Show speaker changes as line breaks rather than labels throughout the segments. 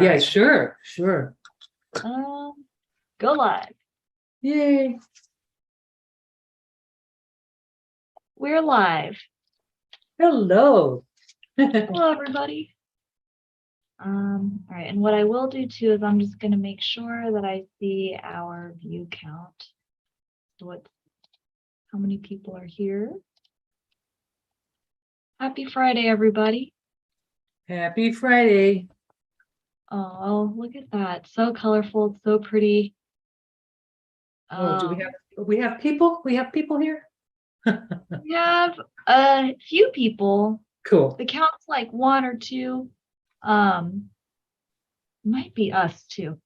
Yeah, sure.
Go live.
Yay.
We're live.
Hello.
Hello, everybody. All right, and what I will do too is I'm just going to make sure that I see our view count. So how many people are here? Happy Friday, everybody.
Happy Friday.
Oh, look at that. So colorful, so pretty.
Oh, do we have people? We have people here?
We have a few people.
Cool.
The count's like one or two. Might be us too.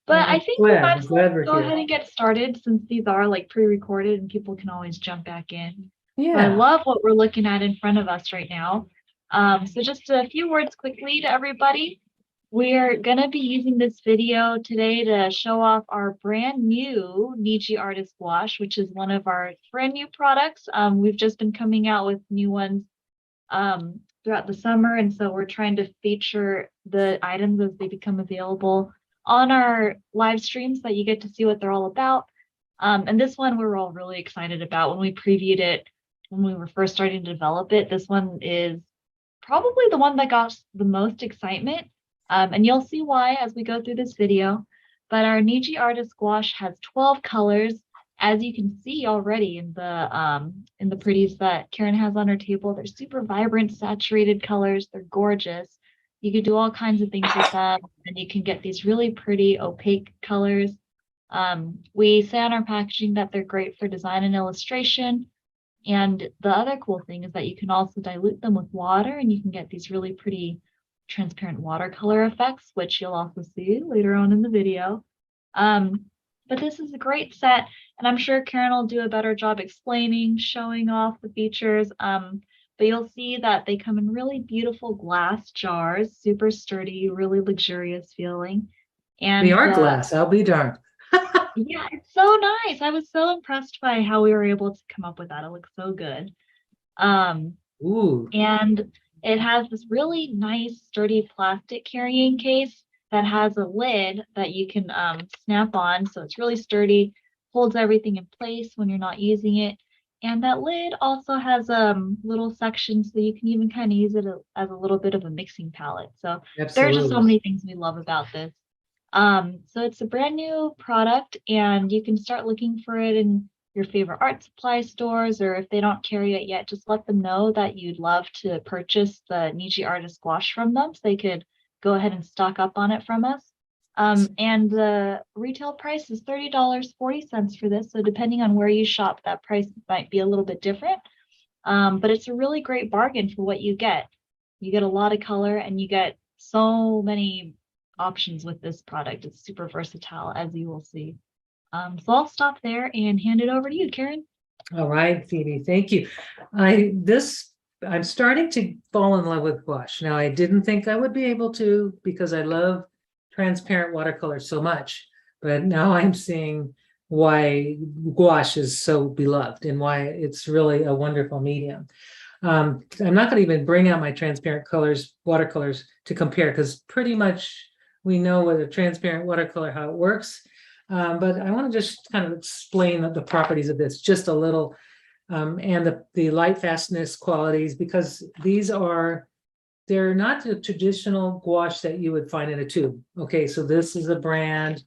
But I think we might as well go ahead and get started since these are like pre-recorded and people can always jump back in.
Yeah.
But I love what we're looking at in front of us right now. So just a few words quickly to everybody. We're going to be using this video today to show off our brand new Niji Artist Gouache, which is one of our brand new products. We've just been coming out with new ones throughout the summer, and so we're trying to feature the items as they become available on our live streams so that you get to see what they're all about. And this one we're all really excited about. When we previewed it, when we were first starting to develop it, this one is probably the one that got the most excitement. And you'll see why as we go through this video. But our Niji Artist Gouache has 12 colors, as you can see already in the pretties that Karen has on her table. They're super vibrant, saturated colors. They're gorgeous. You can do all kinds of things with them, and you can get these really pretty opaque colors. We say on our packaging that they're great for design and illustration. And the other cool thing is that you can also dilute them with water, and you can get these really pretty transparent watercolor effects, which you'll also see later on in the video. But this is a great set, and I'm sure Karen will do a better job explaining, showing off the features. But you'll see that they come in really beautiful glass jars, super sturdy, really luxurious feeling. And
they are glass, I'll be darned.
Yeah, it's so nice. I was so impressed by how we were able to come up with that. It looks so good.
Ooh.
And it has this really nice, sturdy plastic carrying case that has a lid that you can snap on. So it's really sturdy, holds everything in place when you're not using it. And that lid also has little sections so you can even kind of use it as a little bit of a mixing palette. So there's just so many things we love about this. So it's a brand new product, and you can start looking for it in your favorite art supply stores, or if they don't carry it yet, just let them know that you'd love to purchase the Niji Artist Gouache from them so they could go ahead and stock up on it from us. And the retail price is $30.40 for this. So depending on where you shop, that price might be a little bit different. But it's a really great bargain for what you get. You get a lot of color, and you get so many options with this product. It's super versatile, as you will see. So I'll stop there and hand it over to you, Karen.
All right, Phoebe, thank you. I'm starting to fall in love with gouache. Now, I didn't think I would be able to because I love transparent watercolor so much, but now I'm seeing why gouache is so beloved and why it's really a wonderful medium. I'm not going to even bring out my transparent watercolors to compare, because pretty much we know with a transparent watercolor how it works. But I want to just kind of explain the properties of this just a little, and the light fastness qualities, because they're not the traditional gouache that you would find in a tube. Okay, so this is a brand,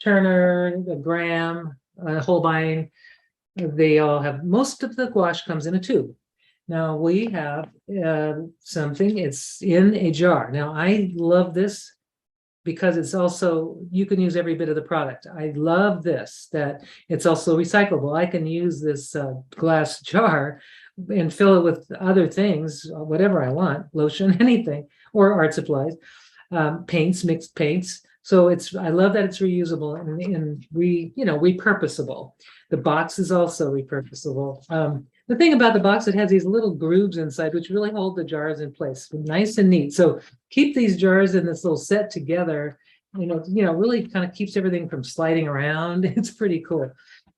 Turner, a Graham, Holbein. They all have, most of the gouache comes in a tube. Now we have something, it's in a jar. Now I love this because it's also, you can use every bit of the product. I love this, that it's also recyclable. I can use this glass jar and fill it with other things, whatever I want, lotion, anything, or art supplies, paints, mixed paints. So I love that it's reusable and repurposable. The box is also repurposable. The thing about the box, it has these little grooves inside, which really hold the jars in place, nice and neat. So keep these jars in this little set together, really kind of keeps everything from sliding around. It's pretty cool.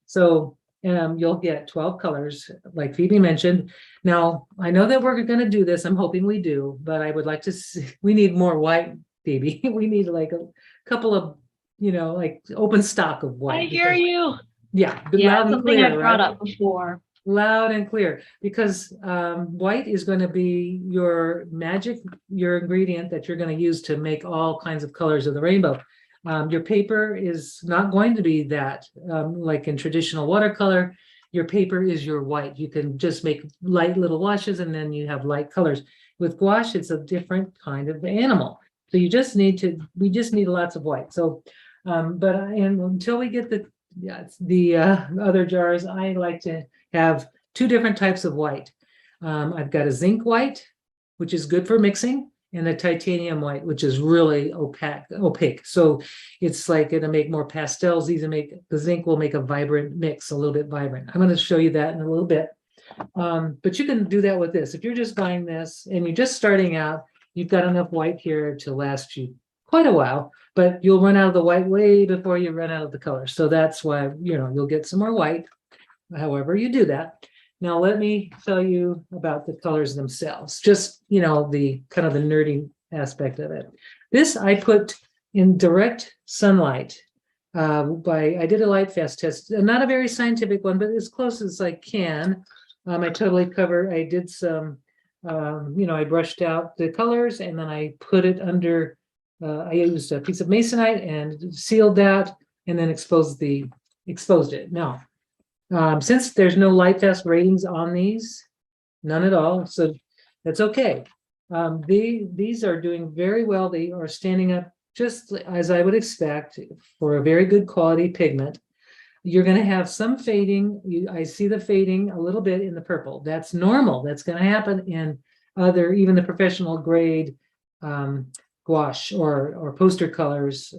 So you'll get 12 colors, like Phoebe mentioned. Now, I know that we're going to do this. I'm hoping we do, but I would like to see, we need more white Phoebe. We need like a couple of, like open stock of
I
white.
hear you.
Yeah, but
Yeah,
loud and
something
clear,
I've brought
right?
up before.
Loud and clear, because white is going to be your magic, your ingredient that you're going to use to make all kinds of colors of the rainbow. Your paper is not going to be that, like in traditional watercolor. Your paper is your white. You can just make light little washes and then you have light colors. With gouache, it's a different kind of animal. So we just need lots of white. So, and until we get the other jars, I like to have two different types of white. I've got a zinc white, which is good for mixing, and a titanium white, which is really opaque. So it's like it'll make more pastels. The zinc will make a vibrant mix, a little bit vibrant. I'm going to show you that in a little bit. But you can do that with this. If you're just buying this and you're just starting out, you've got enough white here to last you quite a while, but you'll run out of the white way before you run out of the color. So that's why, you'll get some more white, however you do that. Now, let me tell you about the colors themselves, just, the kind of the nerdy aspect of it. This I put in direct sunlight. I did a light fast test, not a very scientific one, but as close as I can. I did some, I brushed out the colors and then I put it under, I used a piece of masonite and sealed that and then exposed it. Now, since there's no light fast ratings on these, none at all, so that's okay. These are doing very well. They are standing up just as I would expect for a very good quality pigment. You're going to have some fading. I see the fading a little bit in the purple. That's normal. That's going to happen in even the professional grade gouache or poster colors.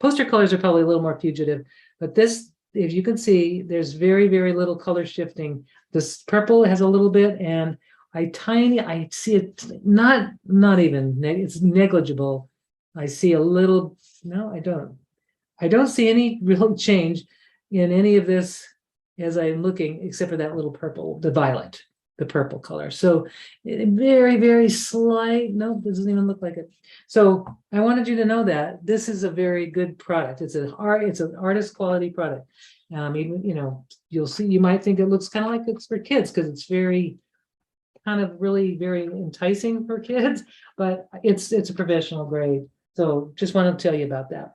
Poster colors are probably a little more fugitive, but this, if you can see, there's very, very little color shifting. This purple has a little bit, and I see it not even, it's negligible. I see a little, no, I don't see any real change in any of this as I'm looking, except for that little purple, the violet, the purple color. So very, very slight. No, it doesn't even look like it. So I wanted you to know that this is a very good product. It's an artist quality product. Even, you'll see, you might think it looks kind of like it's for kids because it's very kind of really very enticing for kids, but it's a professional grade. So just want to tell you about that.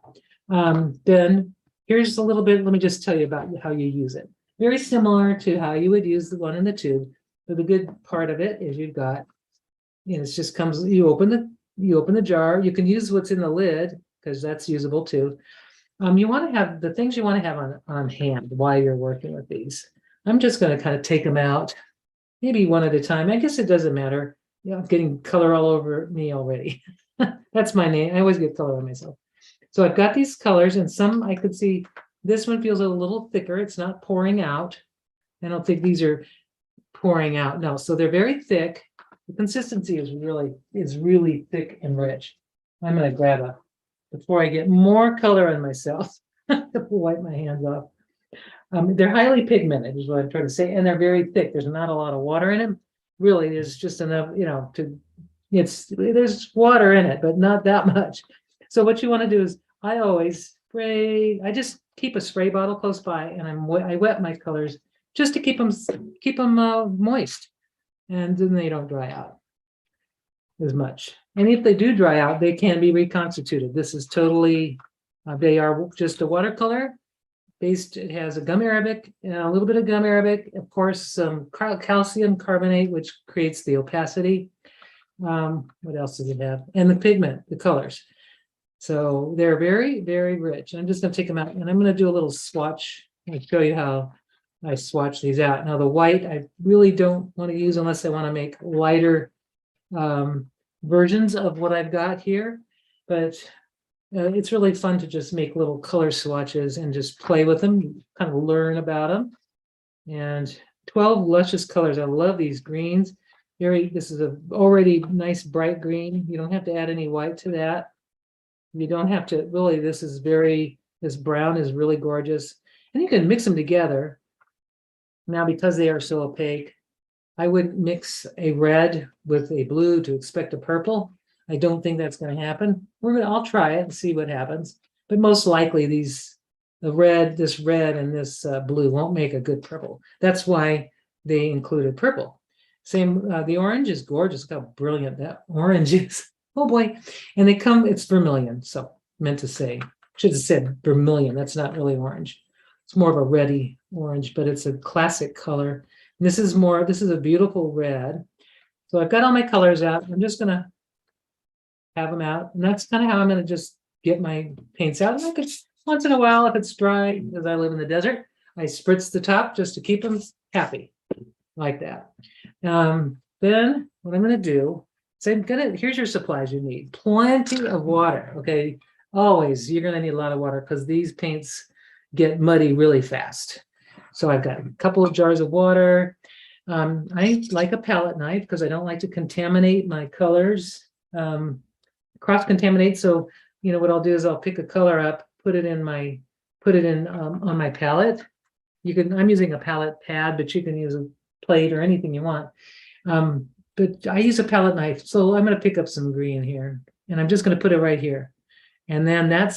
Then here's a little bit, let me just tell you about how you use it. Very similar to how you would use the one in the tube, but the good part of it is you've got, it just comes, you open the jar. You can use what's in the lid because that's usable too. You want to have the things you want to have on hand while you're working with these. I'm just going to kind of take them out, maybe one at a time. I guess it doesn't matter. I'm getting color all over me already. That's my name. I always get color on myself. So I've got these colors, and some I could see this one feels a little thicker. It's not pouring out. I don't think these are pouring out. No, so they're very thick. The consistency is really thick and rich. I'm going to grab before I get more color on myself, to wipe my hands off. They're highly pigmented is what I'm trying to say, and they're very thick. There's not a lot of water in them. Really, there's just enough, there's water in it, but not that much. So what you want to do is I always spray. I just keep a spray bottle close by, and I wet my colors just to keep them moist, and then they don't dry out as much. And if they do dry out, they can be reconstituted. This is totally, they are just a watercolor based. It has a gum arabic and a little bit of gum arabic, of course, some calcium carbonate, which creates the opacity. What else does it have? And the pigment, the colors. So they're very, very rich. I'm just going to take them out and I'm going to do a little swatch. I'll show you how I swatch these out. Now the white, I really don't want to use unless I want to make lighter versions of what I've got here. But it's really fun to just make little color swatches and just play with them, kind of learn about them. And 12 luscious colors. I love these greens. This is a already nice bright green. You don't have to add any white to that. You don't have to really, this brown is really gorgeous. And you can mix them together. Now, because they are so opaque, I wouldn't mix a red with a blue to expect a purple. I don't think that's going to happen. I'll try it and see what happens. But most likely this red and this blue won't make a good purple. That's why they included purple. Same, the orange is gorgeous. Look how brilliant that orange is. Oh boy. And it's vermilion. So meant to say, should have said vermilion. That's not really orange. It's more of a reddy orange, but it's a classic color. And this is a beautiful red. So I've got all my colors out. I'm just gonna have them out. And that's kind of how I'm gonna just get my paints out. And I could, once in a while, if it's dry, because I live in the desert, I spritz the top just to keep them happy, like that. Then what I'm gonna do, here's your supplies you need. Plenty of water, okay? Always, you're gonna need a lot of water because these paints get muddy really fast. So I've got a couple of jars of water. I like a palette knife because I don't like to contaminate my colors, cross-contaminate. So, what I'll do is I'll pick a color up, put it in on my palette. I'm using a palette pad, but you can use a plate or anything you want. But I use a palette knife. So I'm going to pick up some green here and I'm just going to put it right here. And then now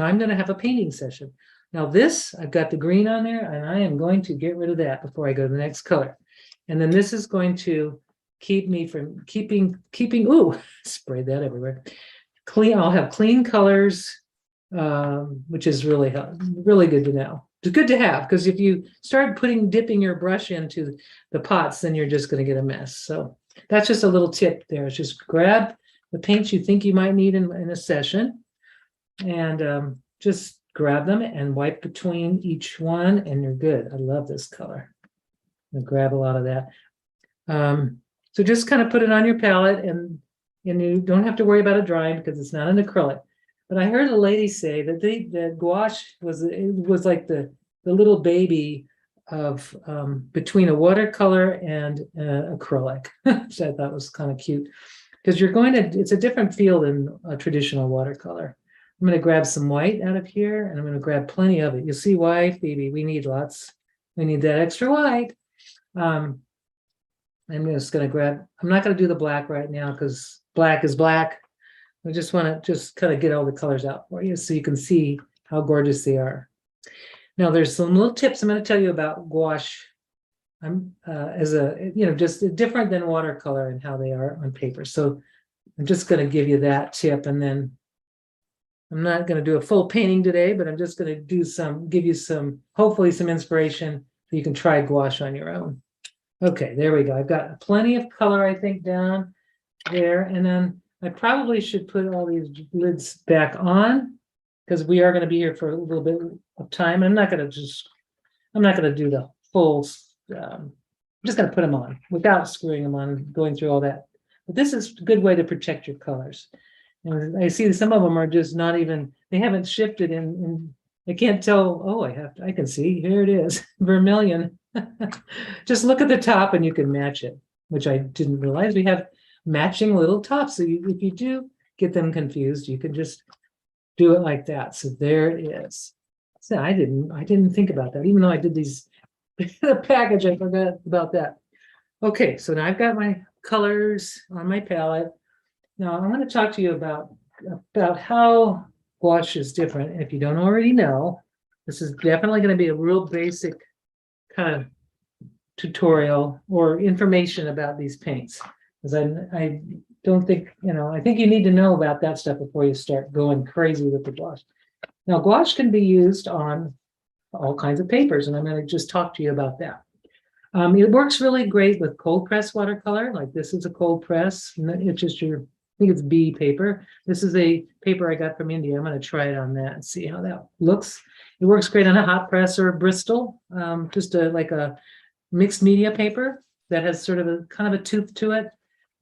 I'm going to have a painting session. Now I've got the green on there and I am going to get rid of that before I go to the next color. And then this is going to keep me from keeping, spray that everywhere. I'll have clean colors, which is really good to know. It's good to have, because if you start dipping your brush into the pots, then you're just going to get a mess. So that's just a little tip there. It's just grab the paints you think you might need in a session and just grab them and wipe between each one and you're good. I love this color. I'm gonna grab a lot of that. So just kind of put it on your palette and you don't have to worry about it drying because it's not an acrylic. But I heard a lady say that the gouache was like the little baby of between a watercolor and acrylic, which I thought was kind of cute because it's a different feel than a traditional watercolor. I'm going to grab some white out of here and I'm going to grab plenty of it. You'll see why, Phoebe, we need lots. We need that extra white. I'm just going to grab, I'm not going to do the black right now because black is black. I just want to kind of get all the colors out for you so you can see how gorgeous they are. Now there's some little tips I'm going to tell you about gouache. Just different than watercolor and how they are on paper. So I'm just going to give you that tip, and then I'm not going to do a full painting today, but I'm just going to give you hopefully some inspiration so you can try gouache on your own. Okay, there we go. I've got plenty of color, I think, down there, and then I probably should put all these lids back on because we are going to be here for a little bit of time. I'm not going to do the full, I'm just going to put them on without screwing them on, going through all that. But this is a good way to protect your colors. And I see some of them are just not even, they haven't shifted in I can't tell, I can see, here it is, vermilion. Just look at the top and you can match it, which I didn't realize we have matching little tops. So if you do get them confused, you can just do it like that. So there it is. So I didn't think about that, even though I did the package, I forgot about that. Okay, so now I've got my colors on my palette. Now I'm going to talk to you about how gouache is different. If you don't already know, this is definitely going to be a real basic kind of tutorial or information about these paints. Because I don't think, I think you need to know about that stuff before you start going crazy with the gouache. Now, gouache can be used on all kinds of papers, and I'm going to just talk to you about that. It works really great with cold press watercolor. Like this is a cold press. It's just I think it's B paper. This is a paper I got from India. I'm going to try it on that and see how that looks. It works great on a hot press or a Bristol, like a mixed media paper that has sort of a kind of a tooth to it.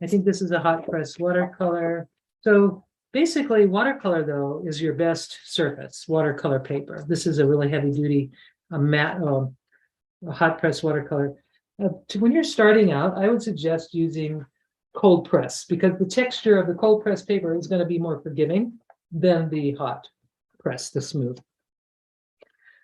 I think this is a hot press watercolor. So basically watercolor though is your best surface, watercolor paper. This is a really heavy duty matte hot press watercolor. When you're starting out, I would suggest using cold press because the texture of the cold press paper is going to be more forgiving than the hot press, the smooth.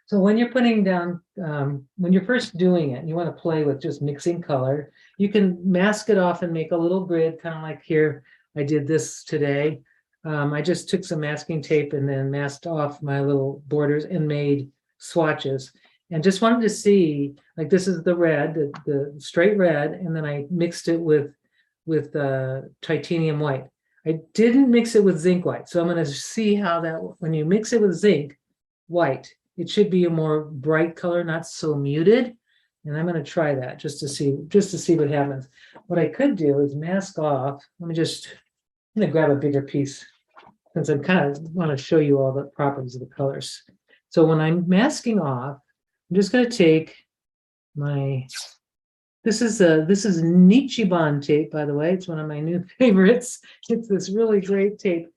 So when you're putting down, when you're first doing it, you want to play with just mixing color. You can mask it off and make a little grid, kind of like here. I did this today. I just took some masking tape and then masked off my little borders and made swatches. And just wanted to see, like this is the red, the straight red, and then I mixed it with titanium white. I didn't mix it with zinc white, so I'm going to see how that, when you mix it with zinc white, it should be a more bright color, not so muted. And I'm going to try that just to see what happens. What I could do is mask off. I'm going to grab a bigger piece since I kind of want to show you all the properties of the colors. So when I'm masking off, I'm just going to take my, this is Nichibon tape, by the way. It's one of my new favorites. It's this really great tape.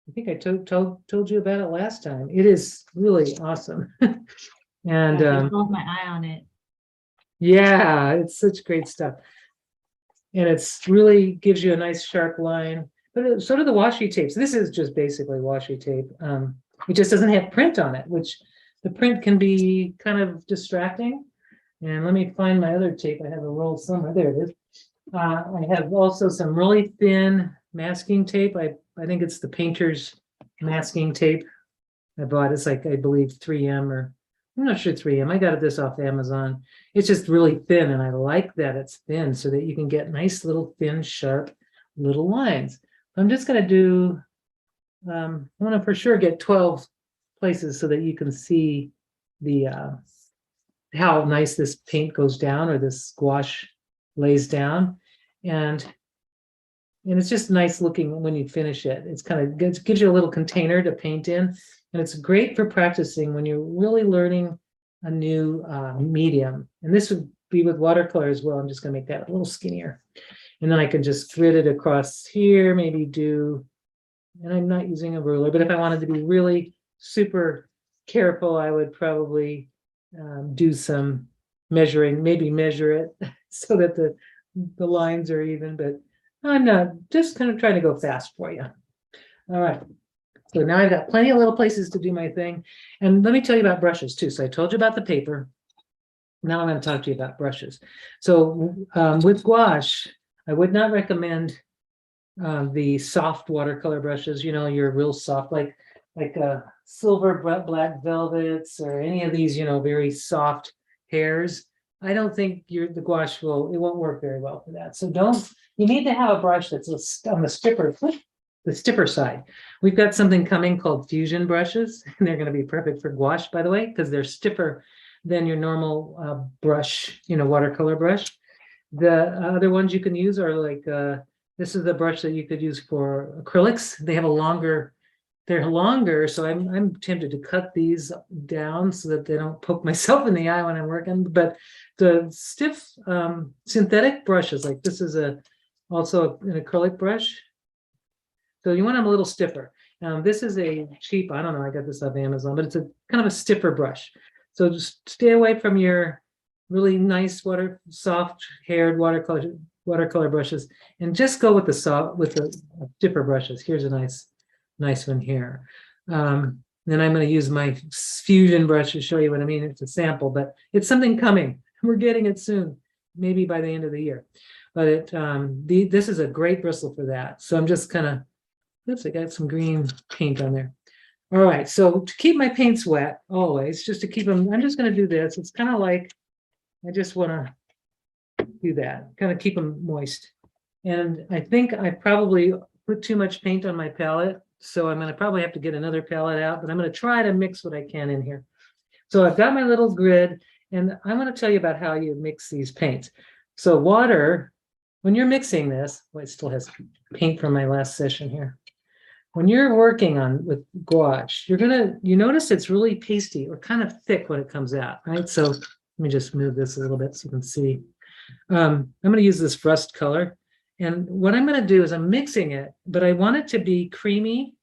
I think I told you about it last time. It is really awesome. And
I hold my eye on it.
yeah, it's such great stuff. And it's really gives you a nice sharp line. But so do the washi tapes. This is just basically washi tape. It just doesn't have print on it, which the print can be kind of distracting. And let me find my other tape. I have a roll somewhere. There it is. I have also some really thin masking tape. I think it's the painter's masking tape. I bought it's like, I believe 3M, or I'm not sure 3M. I got this off Amazon. It's just really thin, and I like that it's thin so that you can get nice little thin, sharp little lines. I'm just going to do, I want to for sure get 12 places so that you can see the how nice this paint goes down, or this gouache lays down. And it's just nice looking when you finish it. It's kind of gives you a little container to paint in. And it's great for practicing when you're really learning a new medium. And this would be with watercolor as well. I'm just going to make that a little skinnier. And then I can just thread it across here, maybe do, and I'm not using a ruler, but if I wanted to be really super careful, I would probably do some measuring, maybe measure it so that the lines are even, but I'm not, just kind of trying to go fast for you. All right. So now I've got plenty of little places to do my thing. And let me tell you about brushes too. So I told you about the paper. Now I'm going to talk to you about brushes. So with gouache, I would not recommend the soft watercolor brushes, you know, your real soft, like silver black velvets, or any of these, you know, very soft hairs. I don't think the gouache it won't work very well for that. So you need to have a brush that's on the stiffer side. We've got something coming called fusion brushes, and they're going to be perfect for gouache, by the way, because they're stiffer than your normal brush, you know, watercolor brush. The other ones you can use are like, this is the brush that you could use for acrylics. They have they're longer, so I'm tempted to cut these down so that they don't poke myself in the eye when I'm working. But the stiff synthetic brushes, like this is also an acrylic brush. So you want them a little stiffer. This is a cheap, I don't know, I got this off Amazon, but it's a kind of a stiffer brush. So just stay away from your really nice soft haired watercolor brushes, and just go with the stiffer brushes. Here's a nice one here. Then I'm going to use my fusion brush to show you what I mean. It's a sample, but it's something coming. We're getting it soon, maybe by the end of the year. But this is a great bristle for that. So I'm just kind of, oops, I got some green paint on there. All right, so to keep my paints wet always, just to keep them, I'm just going to do this. It's kind of like, I just want to do that, kind of keep them moist. And I think I probably put too much paint on my palette, so I'm going to probably have to get another palette out, but I'm going to try to mix what I can in here. So I've got my little grid, and I'm going to tell you about how you mix these paints. So water, when you're mixing this, well, it still has paint from my last session here. When you're working with gouache, you notice it's really pasty or kind of thick when it comes out, right? So let me just move this a little bit so you can see. I'm going to use this rust color. And what I'm going to do is I'm mixing it, but I want it to be creamy.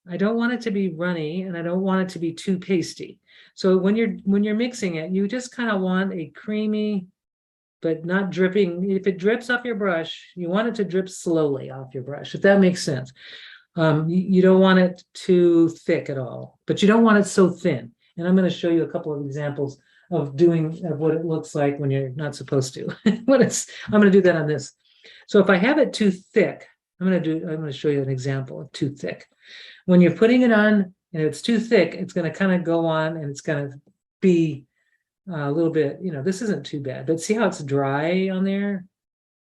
I don't want it to be runny, and I don't want it to be too pasty. So when you're mixing it, you just kind of want a creamy, but not dripping. If it drips off your brush, you want it to drip slowly off your brush, if that makes sense. You don't want it too thick at all, but you don't want it so thin. And I'm going to show you a couple of examples of what it looks like when you're not supposed to. I'm going to do that on this. So if I have it too thick, I'm going to show you an example of too thick. When you're putting it on and it's too thick, it's going to kind of go on and it's going to be a little bit, this isn't too bad, but see how it's dry on there?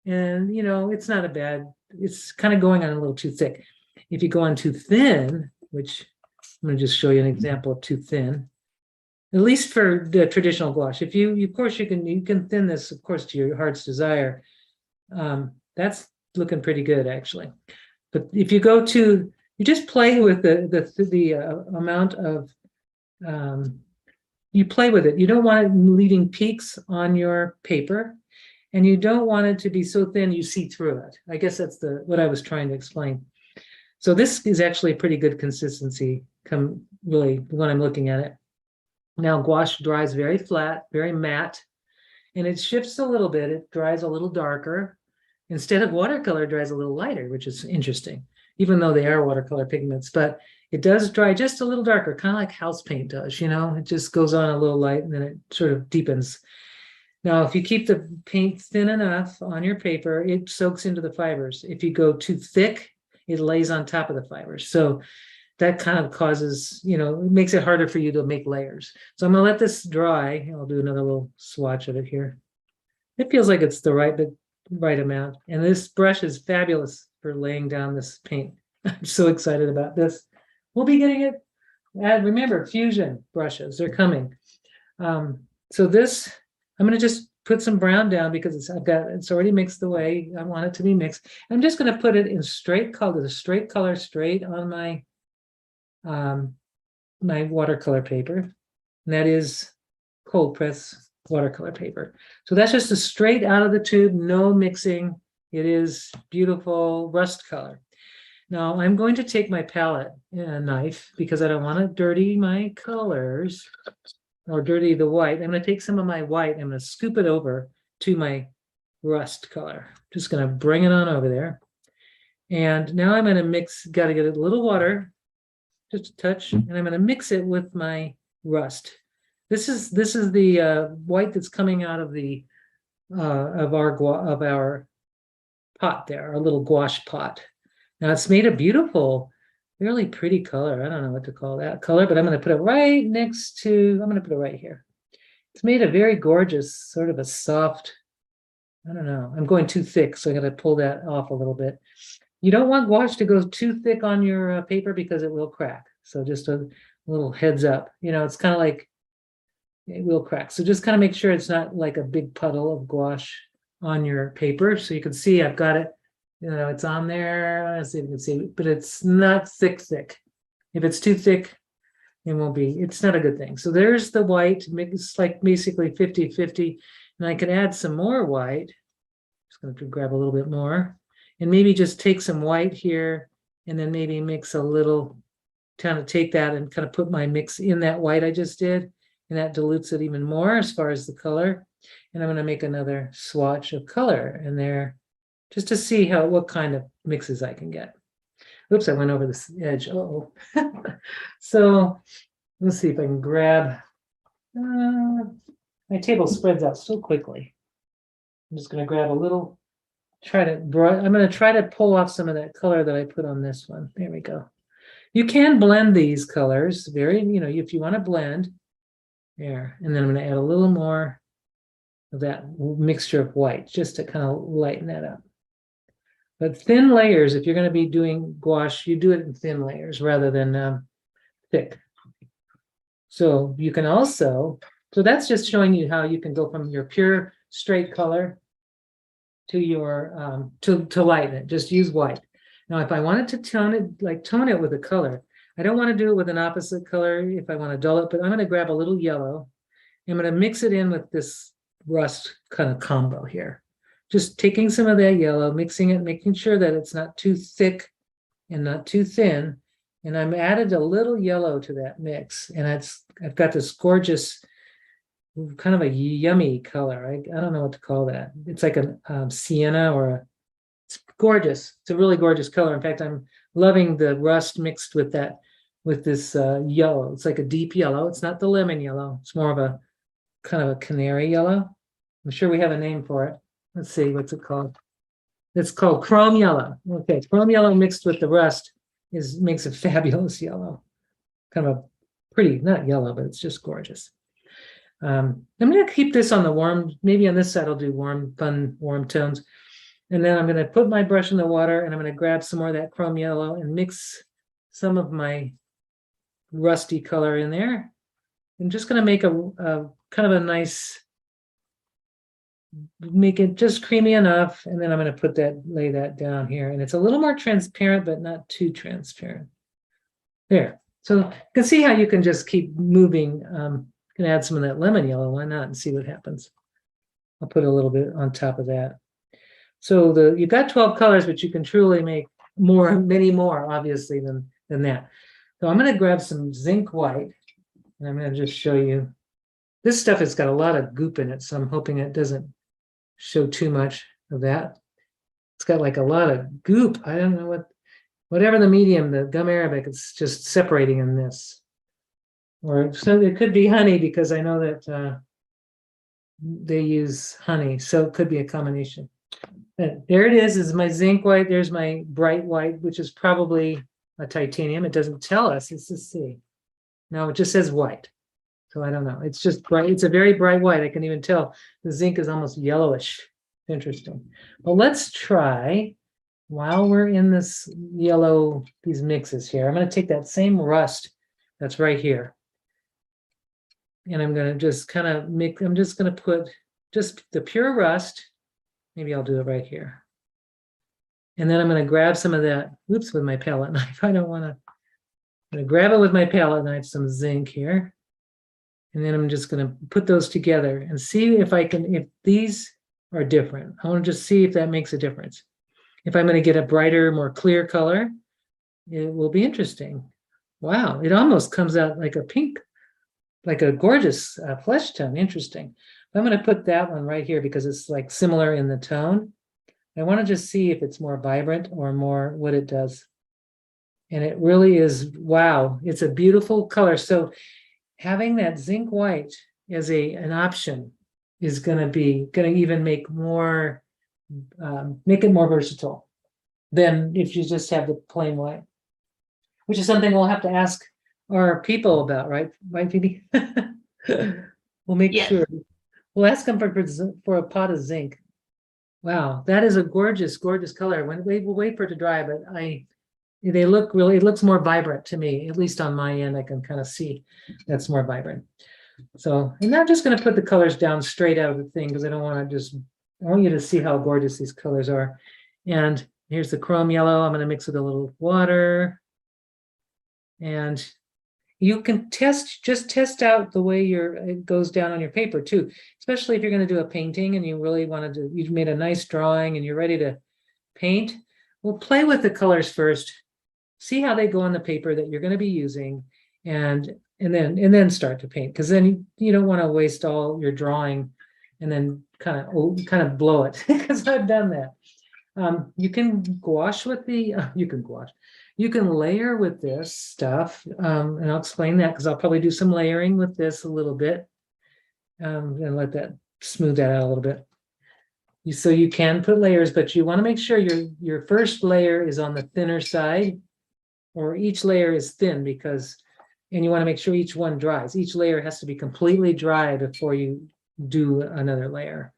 And, it's not a bad, it's kind of going on a little too thick. If you go on too thin, which I'm going to just show you an example of too thin, at least for the traditional gouache. If you, of course, you can thin this, of course, to your heart's desire. That's looking pretty good, actually. But if you go to, you just play with the amount of, you play with it. You don't want it leaving peaks on your paper, and you don't want it to be so thin you see through it. I guess that's what I was trying to explain. So this is actually a pretty good consistency, really, when I'm looking at it. Now gouache dries very flat, very matte, and it shifts a little bit. It dries a little darker. Instead of watercolor, it dries a little lighter, which is interesting, even though they are watercolor pigments. But it does dry just a little darker, kind of like house paint does, it just goes on a little light and then it sort of deepens. Now, if you keep the paint thin enough on your paper, it soaks into the fibers. If you go too thick, it lays on top of the fibers. So that kind of causes, it makes it harder for you to make layers. So I'm going to let this dry. I'll do another little swatch of it here. It feels like it's the right amount. And this brush is fabulous for laying down this paint. I'm so excited about this. We'll be getting it. And remember, fusion brushes, they're coming. So this, I'm going to just put some brown down because it's already mixed the way I want it to be mixed. I'm just going to put it in straight color, straight on my my watercolor paper, and that is cold press watercolor paper. So that's just a straight out of the tube, no mixing. It is beautiful rust color. Now I'm going to take my palette and a knife because I don't want to dirty my colors or dirty the white. I'm going to take some of my white. I'm going to scoop it over to my rust color. Just going to bring it on over there. And now I'm going to mix, got to get a little water, just a touch, and I'm going to mix it with my rust. This is the white that's coming out of the of our pot there, our little gouache pot. Now it's made a beautiful, really pretty color. I don't know what to call that color, but I'm going to put it right next to, I'm going to put it right here. It's made a very gorgeous, sort of a soft, I don't know, I'm going too thick, so I'm going to pull that off a little bit. You don't want gouache to go too thick on your paper because it will crack. So just a little heads up. It's kind of like it will crack. So just kind of make sure it's not like a big puddle of gouache on your paper. So you can see I've got it, it's on there. Let's see if you can see it, but it's not thick. If it's too thick, it won't be, it's not a good thing. So there's the white, it's like basically 50-50. And I can add some more white. Just going to grab a little bit more. And maybe just take some white here and then maybe mix a little, kind of take that and kind of put my mix in that white I just did. And that dilutes it even more as far as the color. And I'm going to make another swatch of color in there just to see what kind of mixes I can get. Oops, I went over this edge. Uh-oh. So let's see if I can grab, my table spreads out so quickly. I'm just going to grab a little, I'm going to try to pull off some of that color that I put on this one. There we go. You can blend these colors if you want to blend there. And then I'm going to add a little more of that mixture of white just to kind of lighten that up. But thin layers, if you're going to be doing gouache, you do it in thin layers rather than thick. So you can also, so that's just showing you how you can go from your pure straight color to your to lighten it. Just use white. Now if I wanted to tone it with a color, I don't want to do it with an opposite color if I want to dull it, but I'm going to grab a little yellow. I'm going to mix it in with this rust kind of combo here. Just taking some of that yellow, mixing it, making sure that it's not too thick and not too thin. And I've added a little yellow to that mix. And I've got this gorgeous, kind of a yummy color. I don't know what to call that. It's like a sienna it's gorgeous. It's a really gorgeous color. In fact, I'm loving the rust mixed with this yellow. It's like a deep yellow. It's not the lemon yellow. It's more of a kind of a canary yellow. I'm sure we have a name for it. Let's see, what's it called? It's called chrome yellow. Okay, chrome yellow mixed with the rust makes a fabulous yellow. Kind of a pretty, not yellow, but it's just gorgeous. I'm going to keep this on the warm, maybe on this side I'll do warm, fun, warm tones. And then I'm going to put my brush in the water and I'm going to grab some more of that chrome yellow and mix some of my rusty color in there. I'm just going to make a kind of a nice, make it just creamy enough. And then I'm going to lay that down here. And it's a little more transparent, but not too transparent. There. So you can see how you can just keep moving. Can add some of that lemon yellow, why not, and see what happens. I'll put a little bit on top of that. So you've got 12 colors, but you can truly make many more, obviously, than that. So I'm going to grab some zinc white, and I'm going to just show you. This stuff has got a lot of goop in it, so I'm hoping it doesn't show too much of that. It's got like a lot of goop. I don't know whatever the medium, the gum arabic, it's just separating in this. Or so it could be honey, because I know that they use honey, so it could be a combination. But there it is my zinc white. There's my bright white, which is probably a titanium. It doesn't tell us. Let's just see. No, it just says white. So I don't know. It's just bright. It's a very bright white. I can even tell the zinc is almost yellowish. Interesting. Well, let's try, while we're in this yellow, these mixes here, I'm going to take that same rust that's right here. And I'm going to just kind of I'm just going to put just the pure rust. Maybe I'll do it right here. And then I'm going to grab some of that, oops, with my palette knife. I don't want to, I'm going to grab it with my palette knife, some zinc here. And then I'm just going to put those together and see if these are different. I want to just see if that makes a difference. If I'm going to get a brighter, more clear color, it will be interesting. Wow, it almost comes out like a pink, like a gorgeous flesh tone. Interesting. I'm going to put that one right here because it's like similar in the tone. I want to just see if it's more vibrant or more what it does. And it really is, wow, it's a beautiful color. So having that zinc white as an option is going to even make more, make it more versatile than if you just have the plain white, which is something we'll have to ask our people about, right, Phoebe? We'll make sure. We'll ask them for a pot of zinc. Wow, that is a gorgeous, gorgeous color. We'll wait for it to dry, but it looks more vibrant to me, at least on my end. I can kind of see that's more vibrant. So, and I'm just going to put the colors down straight out of the thing because I want you to see how gorgeous these colors are. And here's the chrome yellow. I'm going to mix with a little water. And you can just test out the way it goes down on your paper too, especially if you're going to do a painting and you really you've made a nice drawing and you're ready to paint. Well, play with the colors first, see how they go on the paper that you're going to be using, and then start to paint, because then you don't want to waste all your drawing and then kind of blow it, because I've done that. You can gouache with you can layer with this stuff, and I'll explain that because I'll probably do some layering with this a little bit, and let that smooth that out a little bit. So you can put layers, but you want to make sure your first layer is on the thinner side, or each layer is thin, and you want to make sure each one dries. Each layer has to be completely dry before you do another layer.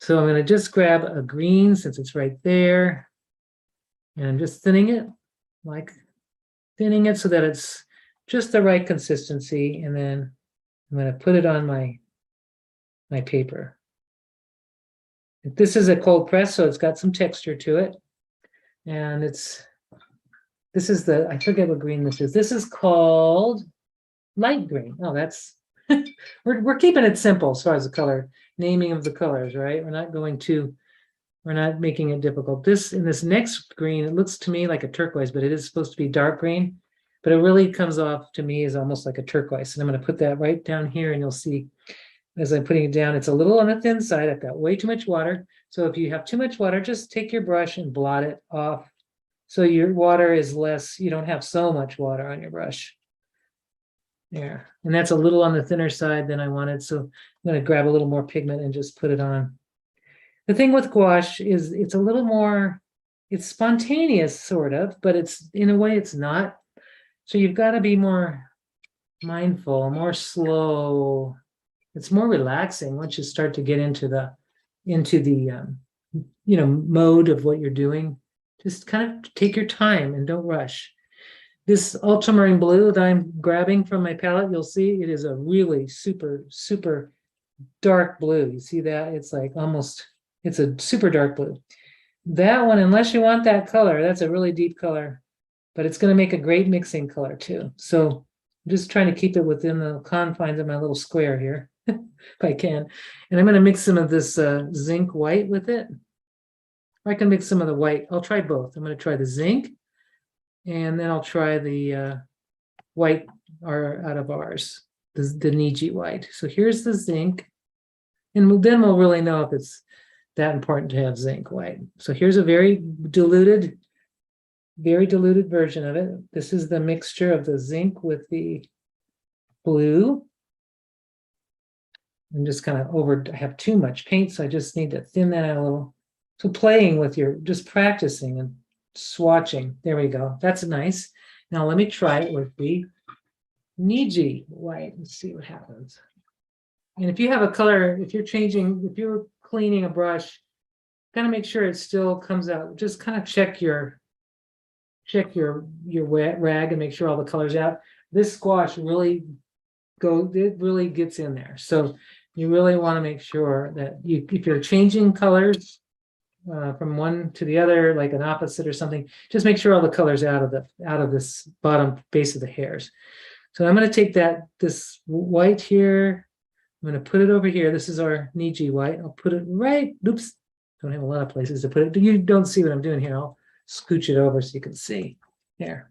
So I'm going to just grab a green since it's right there, and I'm just thinning it so that it's just the right consistency, and then I'm going to put it on my paper. This is a cold press, so it's got some texture to it, and I forget what green this is. This is called light green. Oh, that's we're keeping it simple as far as the color naming of the colors, right? We're not making it difficult. In this next green, it looks to me like a turquoise, but it is supposed to be dark green, but it really comes off to me as almost like a turquoise. And I'm going to put that right down here, and you'll see as I'm putting it down, it's a little on the thin side. I've got way too much water. So if you have too much water, just take your brush and blot it off, so your water is less, you don't have so much water on your brush. There. And that's a little on the thinner side than I wanted. So I'm going to grab a little more pigment and just put it on. The thing with gouache is it's a little more, it's spontaneous sort of, but it's in a way it's not. So you've got to be more mindful, more slow. It's more relaxing once you start to get into the mode of what you're doing. Just kind of take your time and don't rush. This ultramarine blue that I'm grabbing from my palette, you'll see it is a really super, super dark blue. You see that? It's like almost, it's a super dark blue. That one, unless you want that color, that's a really deep color, but it's going to make a great mixing color too. So I'm just trying to keep it within the confines of my little square here, if I can. And I'm going to mix some of this zinc white with it. Or I can mix some of the white. I'll try both. I'm going to try the zinc, and then I'll try the white out of ours, the Niji White. So here's the zinc. And then we'll really know if it's that important to have zinc white. So here's a very diluted version of it. This is the mixture of the zinc with the blue. I'm just kind of I have too much paint, so I just need to thin that out a little. So playing with just practicing and swatching. There we go. That's nice. Now let me try it with the Niji White and see what happens. And if you have a color, if you're cleaning a brush, kind of make sure it still comes out. Just kind of check your wet rag and make sure all the color's out. This gouache really gets in there. So you really want to make sure that if you're changing colors from one to the other, like an opposite or something, just make sure all the color's out of this bottom base of the hairs. So I'm going to take this white here. I'm going to put it over here. This is our Niji White. I'll put it right, oops, don't have a lot of places to put it. You don't see what I'm doing here. I'll scooch it over so you can see. There.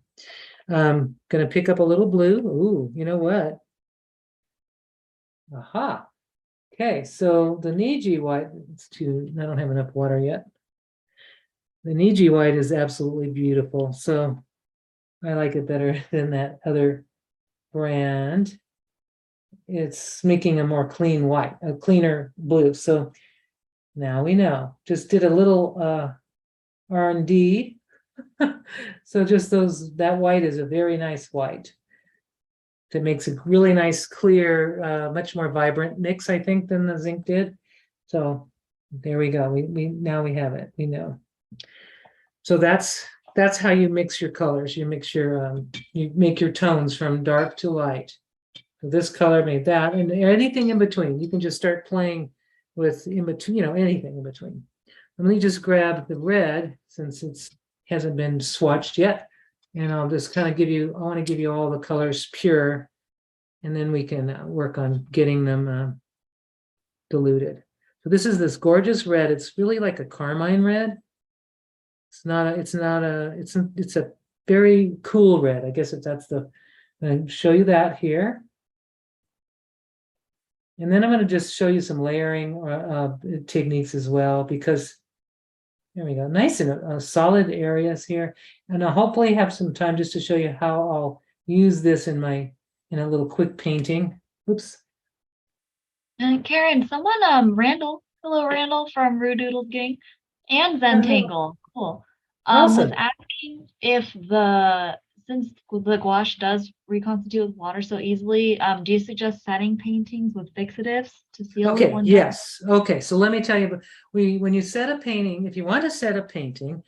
I'm going to pick up a little blue. Ooh, you know what? Aha. Okay, so the Niji White, I don't have enough water yet. The Niji White is absolutely beautiful. So I like it better than that other brand. It's making a more clean white, a cleaner blue. So now we know. Just did a little R&D. So just that white is a very nice white. That makes a really nice, clear, much more vibrant mix, I think, than the zinc did. So there we go. Now we have it. We know. So that's how you mix your colors. You mix you make your tones from dark to light. So this color made that, and anything in between. You can just start playing with in between, anything in between. Let me just grab the red since it hasn't been swatched yet. And I'll just kind of I want to give you all the colors pure, and then we can work on getting them diluted. So this is this gorgeous red. It's really like a carmine red. It's a very cool red. I guess that's I'm going to show you that here. And then I'm going to just show you some layering techniques as well, because there we go. Nice and solid areas here. And I'll hopefully have some time just to show you how I'll use this in a little quick painting. Oops.
Karen, Randall, hello Randall from Rudoodle Gang and Zentangle, cool.
Awesome.
Was asking if since the gouache does reconstitute with water so easily, do you suggest setting paintings with fixatives to seal
Okay,
one down?
yes. Okay, so let me tell you, when you set a painting, if you want to set a painting,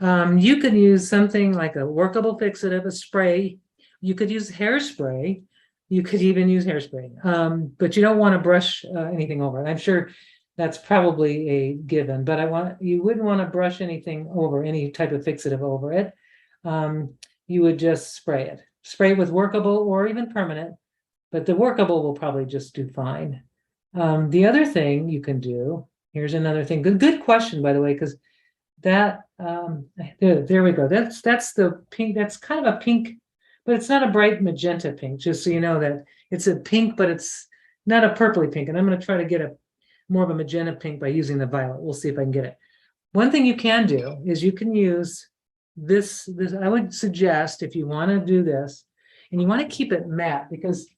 you could use something like a workable fixative, a spray. You could use hairspray. You could even use hairspray, but you don't want to brush anything over it. I'm sure that's probably a given, but you wouldn't want to brush anything over, any type of fixative over it. You would just spray it with workable or even permanent, but the workable will probably just do fine. The other thing you can do, here's another thing. Good question, by the way, because there we go. That's the pink. That's kind of a pink, but it's not a bright magenta pink. Just so you know that it's a pink, but it's not a purpley pink. And I'm going to try to get more of a magenta pink by using the violet. We'll see if I can get it. One thing you can do is you can use this. I would suggest, if you want to do this, and you want to keep it matte, because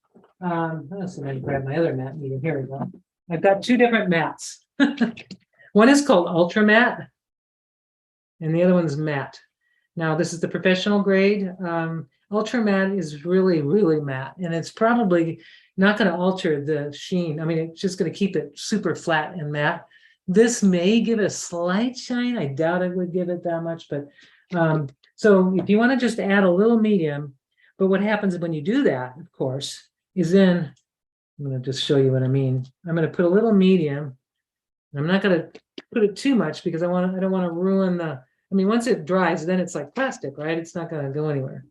let's see if I can grab my other matte medium. Here we go. I've got two different mattes. One is called Ultra Matte, and the other one's matte. Now, this is the professional grade. Ultra matte is really, really matte, and it's probably not going to alter the sheen. I mean, it's just going to keep it super flat and matte. This may give it a slight shine. I doubt it would give it that much, but so if you want to just add a little medium, but what happens when you do that, of course, is then I'm going to just show you what I mean. I'm going to put a little medium. I'm not going to put it too much because I don't want to ruin the. I mean, once it dries, then it's like plastic, right? It's not going to go anywhere.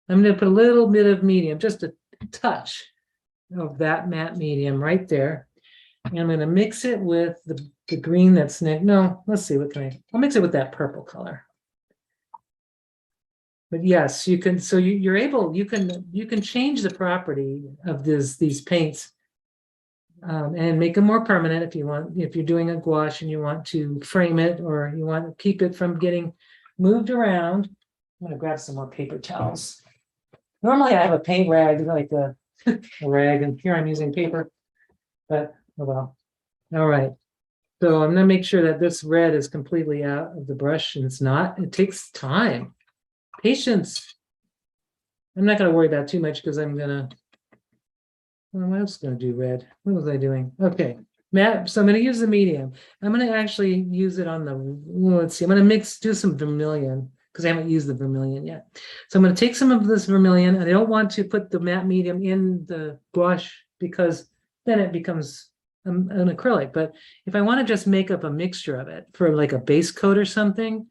I'm going to put a little bit of medium, just a touch of that matte medium right there. And I'm going to mix it with the green that's next. No, let's see, what can I'll mix it with that purple color. But yes, you can, so you're able, you can change the property of these paints and make them more permanent if you want, if you're doing a gouache and you want to frame it or you want to keep it from getting moved around. I'm going to grab some more paper towels. Normally I have a paint rag, like a rag, and here I'm using paper, but oh well. All right. So I'm going to make sure that this red is completely out of the brush, and it's not. It takes time. Patience. I'm not going to worry about too much because I'm going to, well, what else going to do red? What was I doing? Okay, matte. So I'm going to use the medium. I'm going to actually use it on the, well, let's see, I'm going to do some vermilion because I haven't used the vermilion yet. So I'm going to take some of this vermilion, and I don't want to put the matte medium in the gouache because then it becomes an acrylic. But if I want to just make up a mixture of it for like a base coat or something,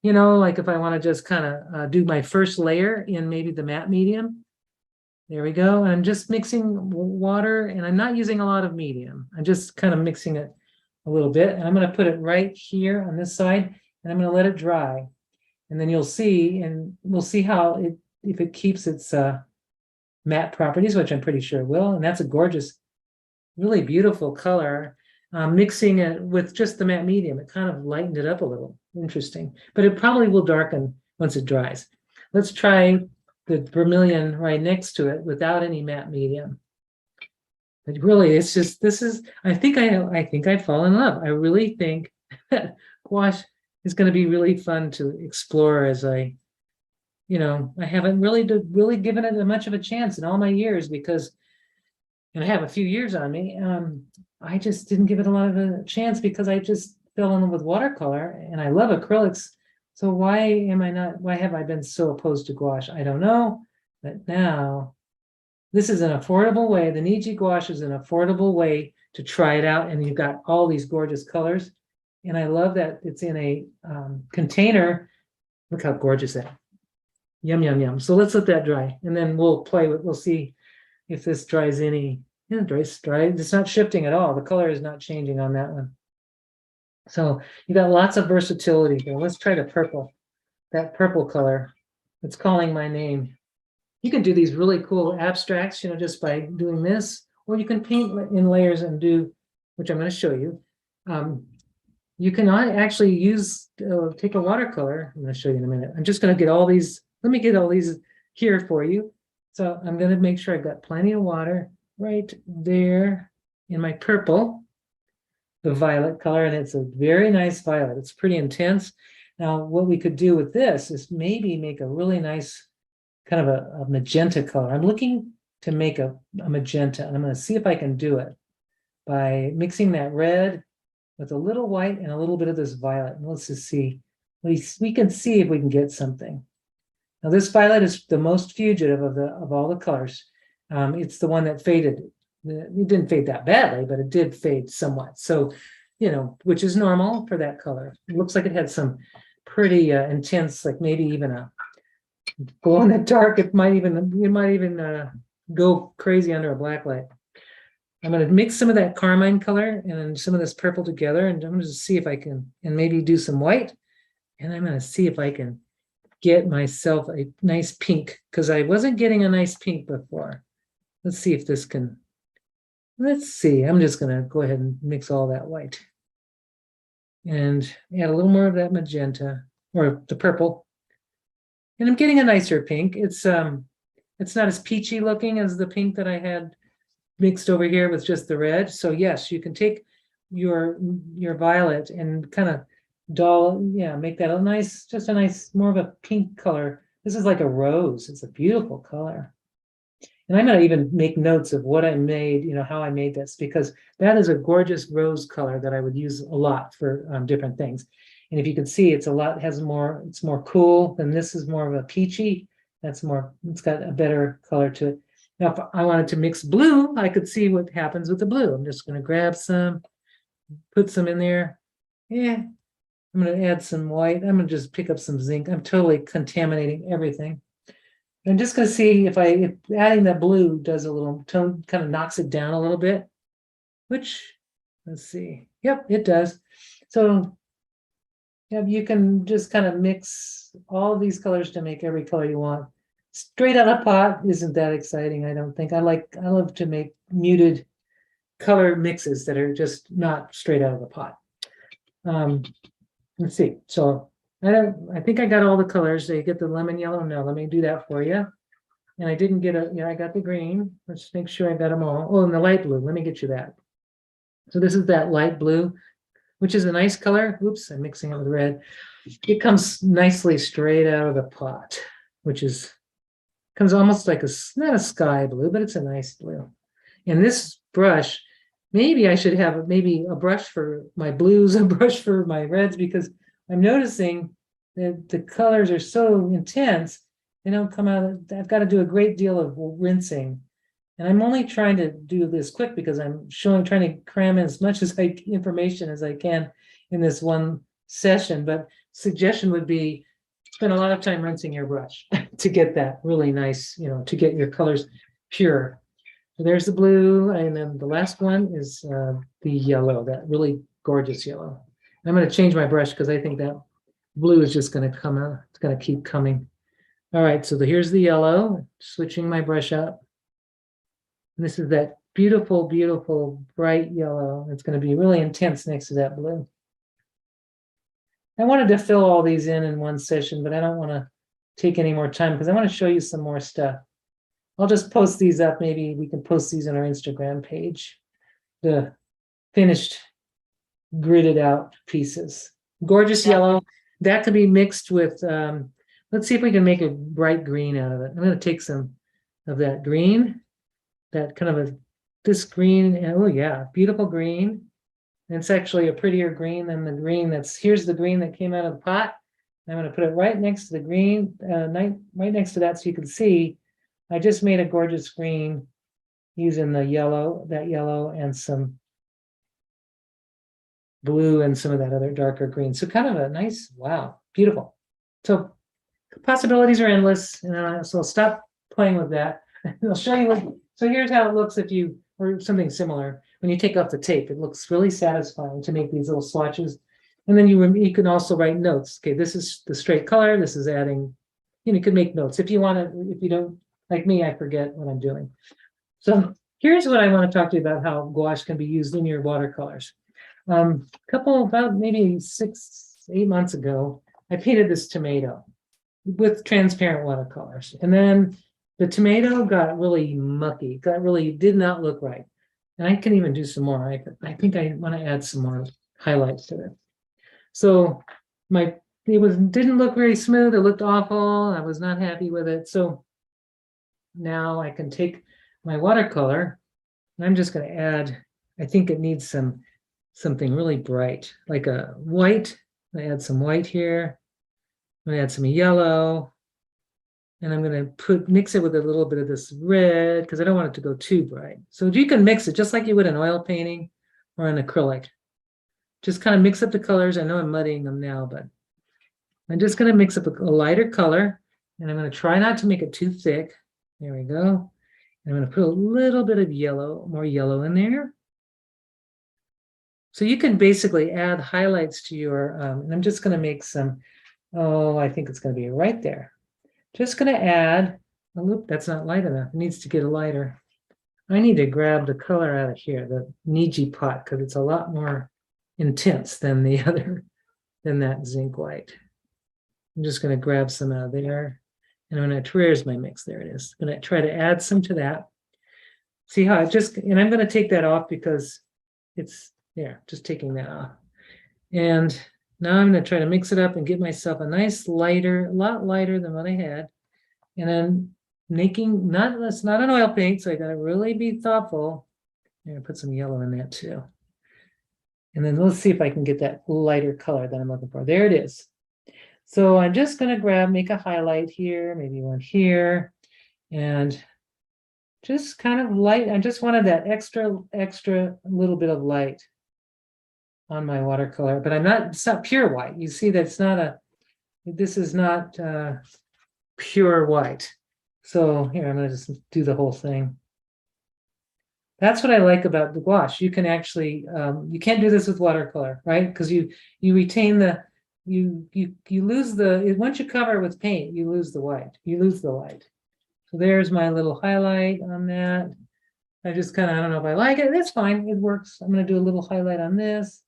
you know, like if I want to just kind of do my first layer in maybe the matte medium, there we go. I'm just mixing water, and I'm not using a lot of medium. I'm just kind of mixing it a little bit, and I'm going to put it right here on this side, and I'm going to let it dry. And then you'll see, and we'll see how it, if it keeps its matte properties, which I'm pretty sure it will. And that's a gorgeous, really beautiful color. Mixing it with just the matte medium, it kind of lightened it up a little. Interesting, but it probably will darken once it dries. Let's try the vermilion right next to it without any matte medium. But really, it's just, this is, I think I'd fall in love. I really think that gouache is going to be really fun to explore as I, you know, I haven't really given it much of a chance in all my years because, and I have a few years on me. I just didn't give it a lot of a chance because I just fell in love with watercolor, and I love acrylics. So why have I been so opposed to gouache? I don't know, but now this is an affordable way. The Niji gouache is an affordable way to try it out, and you've got all these gorgeous colors. And I love that it's in a container. Look how gorgeous that. Yum, yum, yum. So let's let that dry, and then we'll see if this dries any. Yeah, dry. It's not shifting at all. The color is not changing on that one. So you got lots of versatility here. Let's try the purple. That purple color. It's calling my name. You can do these really cool abstracts, you know, just by doing this, or you can paint in layers and do, which I'm going to show you. You can actually use, take a watercolor. I'm going to show you in a minute. I'm just going to get all these. Let me get all these here for you. So I'm going to make sure I've got plenty of water right there in my purple, the violet color, and it's a very nice violet. It's pretty intense. Now, what we could do with this is maybe make a really nice kind of a magenta color. I'm looking to make a magenta, and I'm going to see if I can do it by mixing that red with a little white and a little bit of this violet. And let's just see. We can see if we can get something. Now, this violet is the most fugitive of all the colors. It's the one that faded. It didn't fade that badly, but it did fade somewhat. So, you know, which is normal for that color. It looks like it had some pretty intense, like maybe even a glow in the dark. You might even go crazy under a black light. I'm going to mix some of that carmine color and some of this purple together, and I'm going to see if I can, and maybe do some white. And I'm going to see if I can get myself a nice pink, because I wasn't getting a nice pink before. Let's see if this can, let's see. I'm just going to go ahead and mix all that white and add a little more of that magenta or the purple. And I'm getting a nicer pink. It's not as peachy looking as the pink that I had mixed over here with just the red. So yes, you can take your violet and kind of dull, yeah, make that a nice, just a nice, more of a pink color. This is like a rose. It's a beautiful color. And I'm gonna even make notes of what I made, how I made this, because that is a gorgeous rose color that I would use a lot for different things. And if you can see, it's more cool, and this is more of a peachy. It's got a better color to it. Now, if I wanted to mix blue, I could see what happens with the blue. I'm just gonna grab some, put some in there. Yeah, I'm gonna add some white. I'm gonna just pick up some zinc. I'm totally contaminating everything. I'm just going to see if adding that blue does a little tone, kind of knocks it down a little bit, which, let's see. Yep, it does. So yeah, you can just kind of mix all these colors to make every color you want. Straight out of pot isn't that exciting, I don't think. I love to make muted color mixes that are just not straight out of the pot. Let's see. So I think I got all the colors. So you get the lemon yellow. Now let me do that for you. And I didn't get I got the green. Let's make sure I got them all. Oh, and the light blue. Let me get you that. So this is that light blue, which is a nice color. Oops, I'm mixing it with red. It comes nicely straight out of the pot, comes almost like not a sky blue, but it's a nice blue. And this brush, maybe I should have a brush for my blues, a brush for my reds, because I'm noticing that the colors are so intense, they don't come out. I've got to do a great deal of rinsing. And I'm only trying to do this quick because I'm trying to cram in as much information as I can in this one session. But suggestion would be spend a lot of time rinsing your brush to get that really nice, to get your colors pure. So there's the blue, and then the last one is the yellow, that really gorgeous yellow. I'm going to change my brush because I think that blue is just going to come out. It's going to keep coming. All right, so here's the yellow, switching my brush up. And this is that beautiful, beautiful, bright yellow. It's going to be really intense next to that blue. I wanted to fill all these in one session, but I don't want to take any more time because I want to show you some more stuff. I'll just post these up. Maybe we can post these on our Instagram page. The finished gridded out pieces. Gorgeous yellow. That could be mixed with, let's see if we can make a bright green out of it. I'm going to take some of that green, that kind of this green, and oh yeah, beautiful green. And it's actually a prettier green than the green here's the green that came out of the pot. I'm going to put it right next to the green, right next to that, so you can see I just made a gorgeous green using that yellow and some blue and some of that other darker green. So kind of a nice, wow, beautiful. So possibilities are endless. So I'll stop playing with that. I'll show you. So here's how it looks or something similar. When you take off the tape, it looks really satisfying to make these little swatches. And then you can also write notes. Okay, this is the straight color. This is adding, you could make notes. If you want to, if you don't, like me, I forget what I'm doing. So here's what I want to talk to you about, how gouache can be used in your watercolors. About maybe 6-8 months ago, I painted this tomato with transparent watercolors. And then the tomato got really mucky, did not look right. And I can even do some more. I think I want to add some more highlights to it. So it didn't look very smooth. It looked awful. I was not happy with it. So now I can take my watercolor and I'm just going to add, I think it needs something really bright, like a white. I add some white here. I'm going to add some yellow. And I'm going to mix it with a little bit of this red because I don't want it to go too bright. So you can mix it just like you would an oil painting or an acrylic. Just kind of mix up the colors. I know I'm muddying them now, but I'm just going to mix up a lighter color. And I'm going to try not to make it too thick. There we go. And I'm going to put a little bit of more yellow in there. So you can basically add highlights to your, and I'm just going to make some, I think it's going to be right there. Just going to add, that's not light enough. It needs to get lighter. I need to grab the color out of here, the Niji pot, because it's a lot more intense than that zinc white. I'm just going to grab some out of there. And I'm going to, where's my mix? There it is. I'm going to try to add some to that. See how and I'm going to take that off because There, just taking that off. And now I'm going to try to mix it up and get myself a nice lighter, a lot lighter than what I had. And then making, that's not an oil paint, so I got to really be thoughtful. I'm going to put some yellow in that too. And then let's see if I can get that lighter color that I'm looking for. There it is. So I'm just going to make a highlight here, maybe one here, and just kind of light. I just wanted that extra little bit of light on my watercolor, but it's not pure white. You see that's not this is not pure white. So here, I'm going to just do the whole thing. That's what I like about the gouache. You can actually, you can't do this with watercolor, right? Because you retain the, you lose the, once you cover it with paint, you lose the white. You lose the light. So there's my little highlight on that. I just kind of, I don't know if I like it. That's fine. It works. I'm going to do a little highlight on this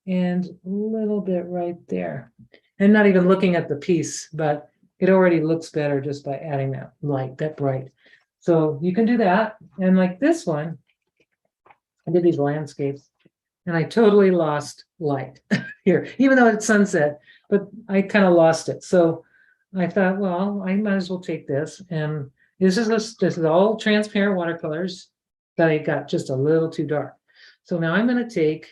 and a little bit right there. I'm not even looking at the piece, but it already looks better just by adding that light, that bright. So you can do that. And like this one, I did these landscapes and I totally lost light here, even though it's sunset, but I kind of lost it. So I thought, well, I might as well take this. And this is all transparent watercolors that I got just a little too dark. So now I'm going to take,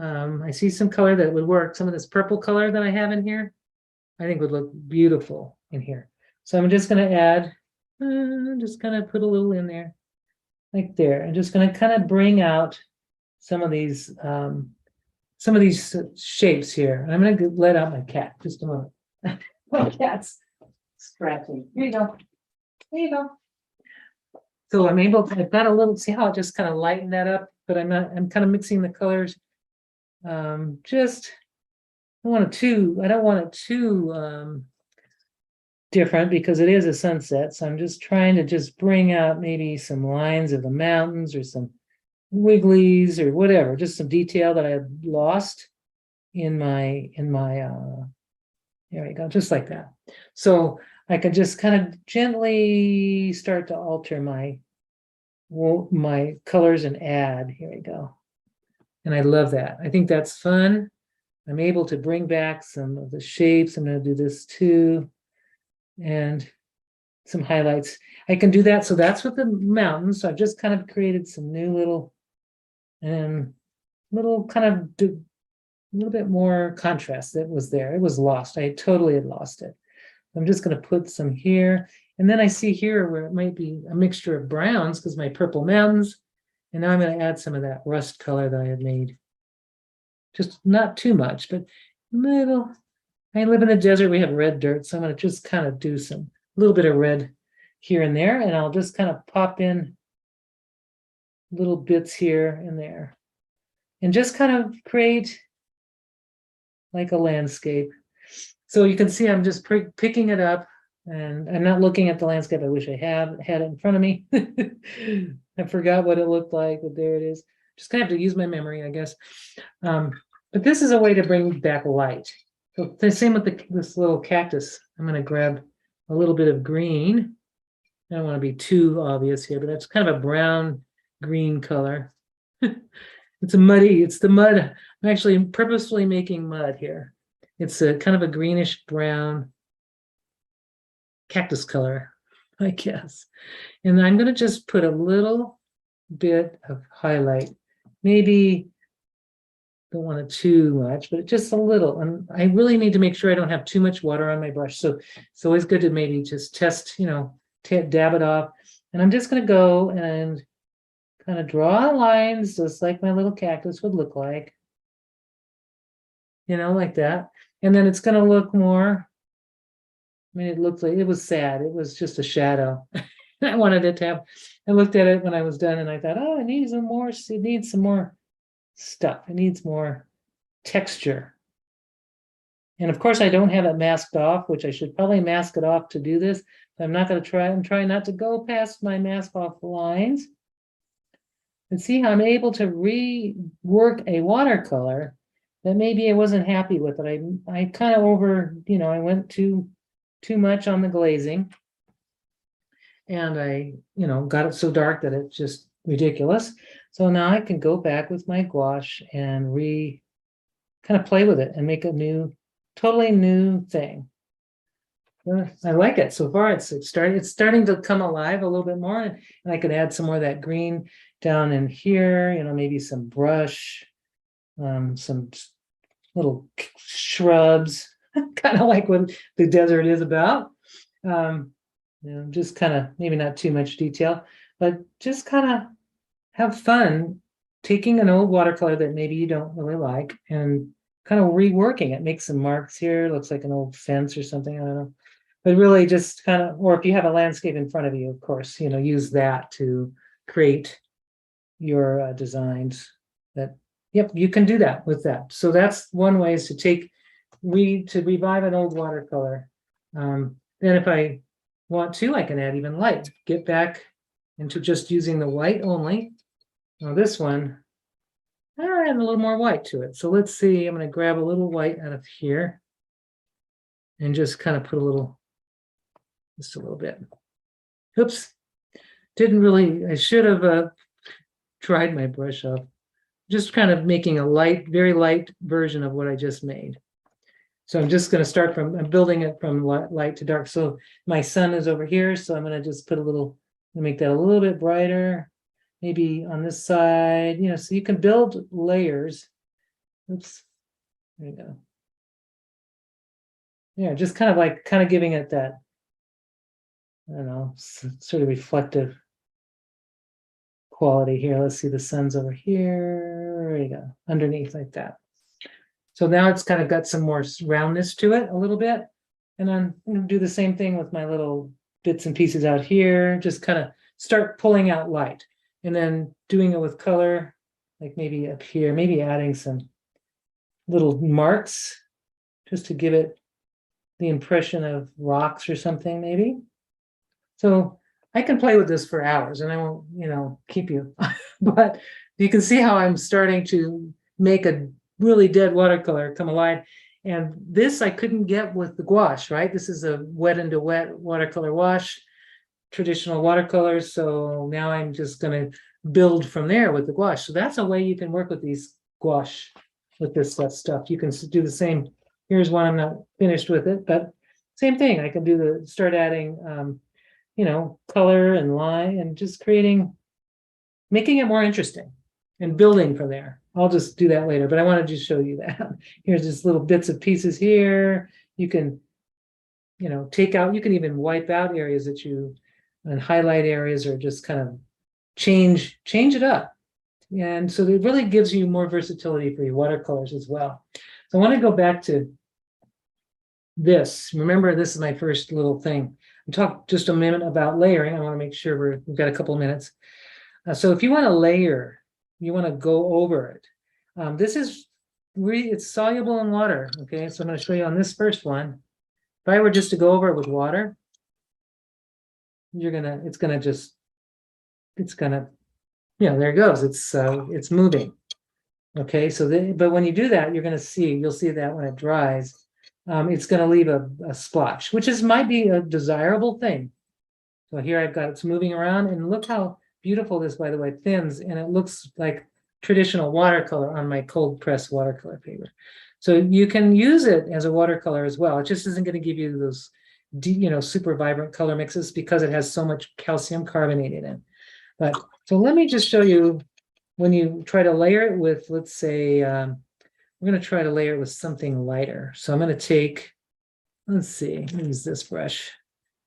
I see some color that would work. Some of this purple color that I have in here, I think would look beautiful in here. So I'm just going to add, just kind of put a little in there, like there. I'm just going to kind of bring out some of these shapes here. I'm going to let out my cat just a moment. My cat's scratching. Here you go. There you go. So I've got a little, see how it just kind of lightened that up, but I'm kind of mixing the colors. I don't want it too different because it is a sunset. So I'm just trying to just bring out maybe some lines of the mountains or some wigglies or whatever, just some detail that I had lost in my there we go, just like that. So I could just kind of gently start to alter my colors and add. Here we go. And I love that. I think that's fun. I'm able to bring back some of the shapes. I'm going to do this too. And some highlights. I can do that. So that's with the mountains. So I've just kind of created some new little kind of a little bit more contrast that was there. It was lost. I totally had lost it. I'm just going to put some here. And then I see here where it might be a mixture of browns because my purple mountains. And now I'm going to add some of that rust color that I had made. Just not too much, but little. I live in the desert. We have red dirt. So I'm going to just kind of do a little bit of red here and there. And I'll just kind of pop in little bits here and there. And just kind of create like a landscape. So you can see I'm just picking it up and I'm not looking at the landscape. I wish I had it in front of me. I forgot what it looked like, but there it is. Just kind of have to use my memory, I guess. But this is a way to bring back light. So the same with this little cactus. I'm going to grab a little bit of green. I don't want to be too obvious here, but that's kind of a brown green color. It's the mud. I'm actually purposefully making mud here. It's a kind of a greenish brown cactus color, I guess. And I'm going to just put a little bit of highlight. Maybe don't want it too much, but just a little. And I really need to make sure I don't have too much water on my brush. So it's always good to maybe just test, dab it off. And I'm just going to go and kind of draw lines just like my little cactus would look like. Like that. And then it's going to look more, it looked like it was sad. It was just a shadow. I wanted it to have, I looked at it when I was done and I thought, oh, it needs some more stuff. It needs more texture. And of course, I don't have it masked off, which I should probably mask it off to do this. But I'm not going to try. I'm trying not to go past my mask off lines. And see how I'm able to rework a watercolor that maybe I wasn't happy with it. I kind of I went too much on the glazing. And I, got it so dark that it just ridiculous. So now I can go back with my gouache and kind of play with it and make a totally new thing. I like it so far. It's starting to come alive a little bit more, and I could add some more of that green down in here. Maybe some brush, some little shrubs, kind of like what the desert is about. Just kind of maybe not too much detail, but just kind of have fun taking an old watercolor that maybe you don't really like and kind of reworking it. Make some marks here. Looks like an old fence or something. I don't know. But really just kind of, or if you have a landscape in front of you, of course, use that to create your designs. Yep, you can do that with that. So that's one way, is to revive an old watercolor. Then if I want to, I can add even light, get back into just using the white only. Now this one, I add a little more white to it. So let's see, I'm going to grab a little white out of here and just kind of put just a little bit. Oops, I should have tried my brush off. Just kind of making a very light version of what I just made. So I'm just going to start I'm building it from light to dark. So my sun is over here. So I'm going to just make that a little bit brighter. Maybe on this side, so you can build layers. Oops, there you go. Yeah, just kind of giving it that, I don't know, sort of reflective quality here. Let's see, the sun's over here. There you go, underneath like that. So now it's kind of got some more roundness to it a little bit. And I'm going to do the same thing with my little bits and pieces out here. Just kind of start pulling out light and then doing it with color, like maybe up here, maybe adding some little marks just to give it the impression of rocks or something maybe. So I can play with this for hours and I won't, keep you, but you can see how I'm starting to make a really dead watercolor come alive. And this I couldn't get with the gouache, right? This is a wet into wet watercolor wash, traditional watercolors. So now I'm just going to build from there with the gouache. So that's a way you can work with these gouache, with this stuff. You can do the same. Here's one, I'm not finished with it, but same thing. I can start adding, color and line and just making it more interesting and building from there. I'll just do that later, but I wanted to show you that. Here's just little bits of pieces here. You can, take out, you can even wipe out areas and highlight areas, or just kind of change it up. And so it really gives you more versatility for your watercolors as well. So I want to go back to this. Remember, this is my first little thing. I'll talk just a minute about layering. I want to make sure we've got a couple of minutes. So if you want to layer, you want to go over it. This is it's soluble in water. Okay, so I'm going to show you on this first one. If I were just to go over it with water, it's gonna, there it goes. It's moving. Okay, so but when you do that, you'll see that when it dries, it's going to leave a splotch, which might be a desirable thing. So here I've got it's moving around, and look how beautiful this, by the way, thins, and it looks like traditional watercolor on my cold press watercolor paper. So you can use it as a watercolor as well. It just isn't going to give you those, super vibrant color mixes because it has so much calcium carbonate in it. But so let me just show you when you try to layer it with, let's say, we're going to try to layer it with something lighter. So I'm going to take, let's see, use this brush,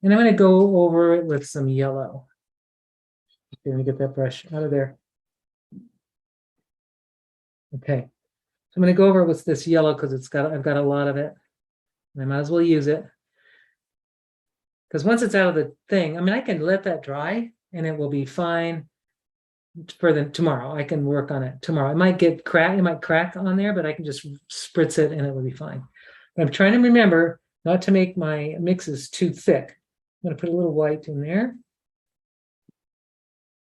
and I'm going to go over it with some yellow. Okay, let me get that brush out of there. Okay, so I'm going to go over it with this yellow because I've got a lot of it. I might as well use it. Because once it's out of the thing, I can let that dry and it will be fine for tomorrow. I can work on it tomorrow. It might crack on there, but I can just spritz it and it will be fine. But I'm trying to remember not to make my mixes too thick. I'm going to put a little white in there.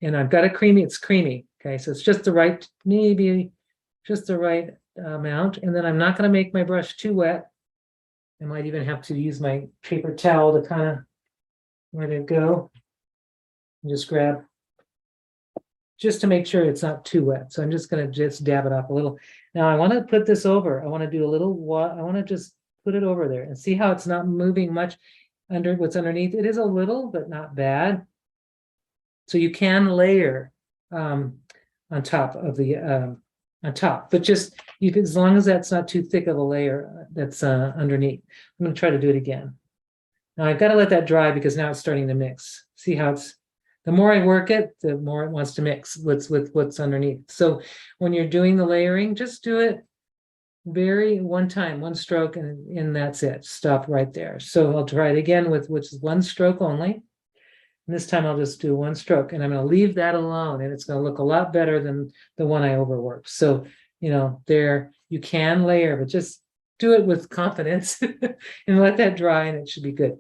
And I've got it's creamy. Okay, so it's just the right, maybe just the right amount. And then I'm not going to make my brush too wet. I might even have to use my paper towel to kind of let it go. And just grab just to make sure it's not too wet. So I'm just gonna just dab it off a little. Now I want to put this over. I want to do a little I want to just put it over there and see how it's not moving much under what's underneath. It is a little, but not bad. So you can layer on top of the on top, but just you can, as long as that's not too thick of a layer that's underneath. I'm going to try to do it again. Now I've got to let that dry because now it's starting to mix. See how it's, the more I work it, the more it wants to mix with what's underneath. So when you're doing the layering, just do it very one time, one stroke, and that's it. Stop right there. So I'll try it again with which is one stroke only. And this time I'll just do one stroke, and I'm going to leave that alone, and it's going to look a lot better than the one I overworked. So, you know, there you can layer, but just do it with confidence and let that dry, and it should be good.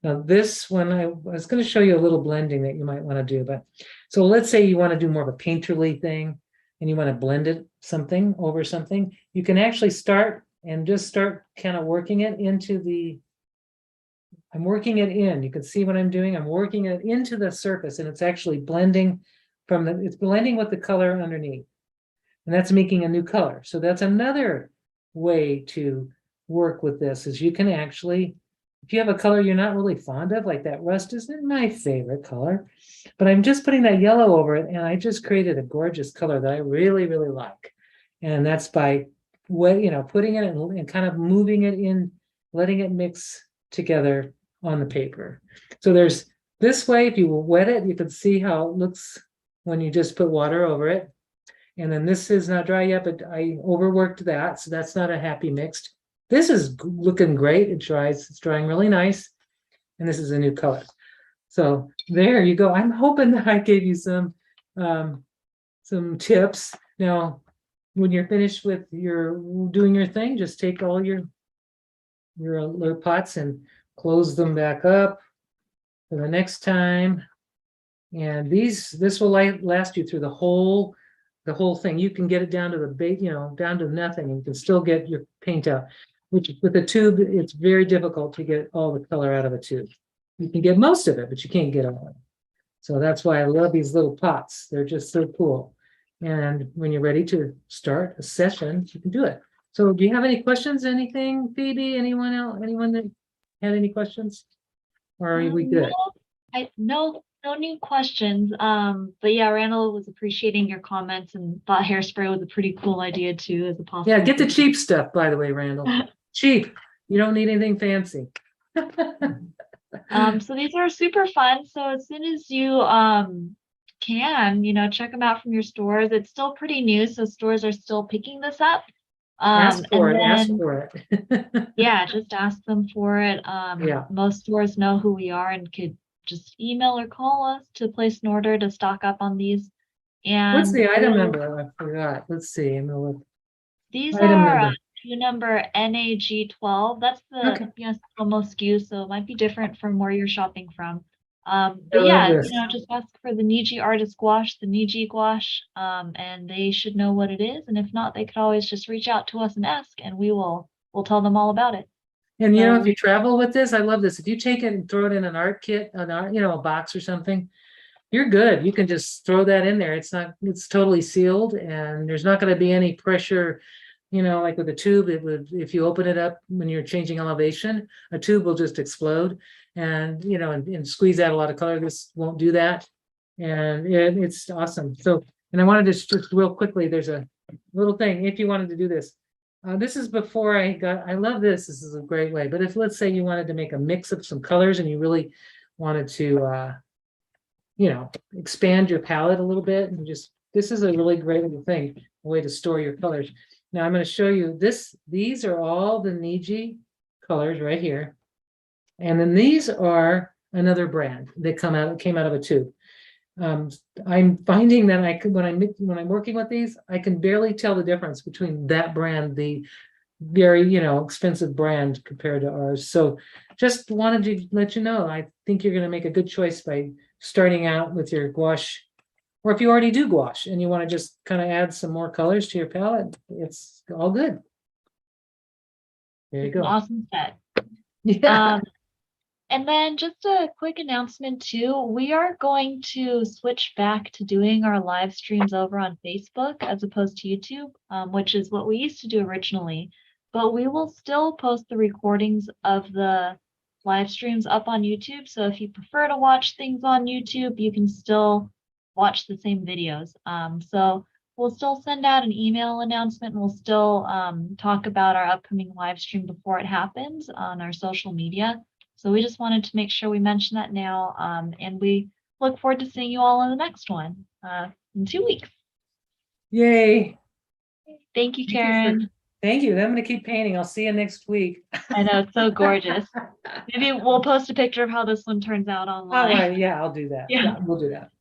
Now this one, I was going to show you a little blending that you might want to do, but so let's say you want to do more of a painterly thing and you want to blend it something over something, you can actually start and just start kind of working it into the, I'm working it in, you can see what I'm doing, I'm working it into the surface, and it's actually blending from the, it's blending with the color underneath, and that's making a new color. So that's another way to work with this, is you can actually, if you have a color you're not really fond of, like that rust isn't my favorite color, but I'm just putting that yellow over it, and I just created a gorgeous color that I really, really like. And that's by, you know, putting it and kind of moving it in, letting it mix together on the paper. So there's this way, if you wet it, you can see how it looks when you just put water over it. And then this is not dry yet, but I overworked that, so that's not a happy mixed. This is looking great. It dries, it's drying really nice. And this is a new color. So there you go. I'm hoping that I gave you some tips. Now, when you're finished with your doing your thing, just take all your little pots and close them back up for the next time. And this will last you through the whole thing. You can get it down to the base, you know, down to nothing, and you can still get your paint out. Which with a tube, it's very difficult to get all the color out of a tube. You can get most of it, but you can't get all of it. So that's why I love these little pots. They're just so cool. And when you're ready to start a session, you can do it. So do you have any questions, anything, Phoebe, anyone else, anyone that had any questions? Or are we good?
No new questions. But yeah, Randall was appreciating your comments and thought hairspray was a pretty cool idea too, as a possible.
Yeah, get the cheap stuff, by the way, Randall. Cheap. You don't need anything fancy.
So these are super fun. So as soon as you can, you know, check them out from your stores. It's still pretty new, so stores are still picking this up.
Ask for it.
Yeah, just ask them for it.
Yeah.
Most stores know who we are and could just email or call us to place an order to stock up on these. And
what's the item number? I forgot. Let's see. I'm gonna look.
These
Item
are
number.
SKU number NAG12. That's the promo SKU, so it might be different from where you're shopping from. But yeah, you know, just ask for the Niji Artist Gouache, the Niji Gouache, and they should know what it is. And if not, they could always just reach out to us and ask, and we'll tell them all about it.
And you know, if you travel with this, I love this. If you take it and throw it in an art kit, you know, a box or something, you're good. You can just throw that in there. It's totally sealed, and there's not going to be any pressure. You know, like with a tube, it would, if you open it up when you're changing elevation, a tube will just explode, and you know, and squeeze out a lot of color. This won't do that, and it's awesome. So, and I wanted to just real quickly, there's a little thing if you wanted to do this. This is before I love this. This is a great way. But if, let's say you wanted to make a mix of some colors and you really wanted to, you know, expand your palette a little bit, and just, this is a really great little thing, a way to store your colors. Now I'm going to show you this. These are all the Niji colors right here. And then these are another brand that came out of a tube. I'm finding that when I'm working with these, I can barely tell the difference between that brand, the very, you know, expensive brand, compared to ours. So just wanted to let you know, I think you're going to make a good choice by starting out with your gouache. Or if you already do gouache and you want to just kind of add some more colors to your palette, it's all good. There you go.
Awesome set.
Yeah.
And then just a quick announcement too, we are going to switch back to doing our live streams over on Facebook as opposed to YouTube, which is what we used to do originally. But we will still post the recordings of the live streams up on YouTube. So if you prefer to watch things on YouTube, you can still watch the same videos. So we'll still send out an email announcement, and we'll still talk about our upcoming live stream before it happens on our social media. So we just wanted to make sure we mention that now, and we look forward to seeing you all in the next one in 2 weeks.
Yay.
Thank you,
Thank you
Karen.
Thank you. I'm going to keep painting. I'll see you next week.
I know, it's so gorgeous. Maybe we'll post a picture of how this one turns out
All
online.
right. Yeah, I'll do that.
Yeah.
Yeah, we'll do that.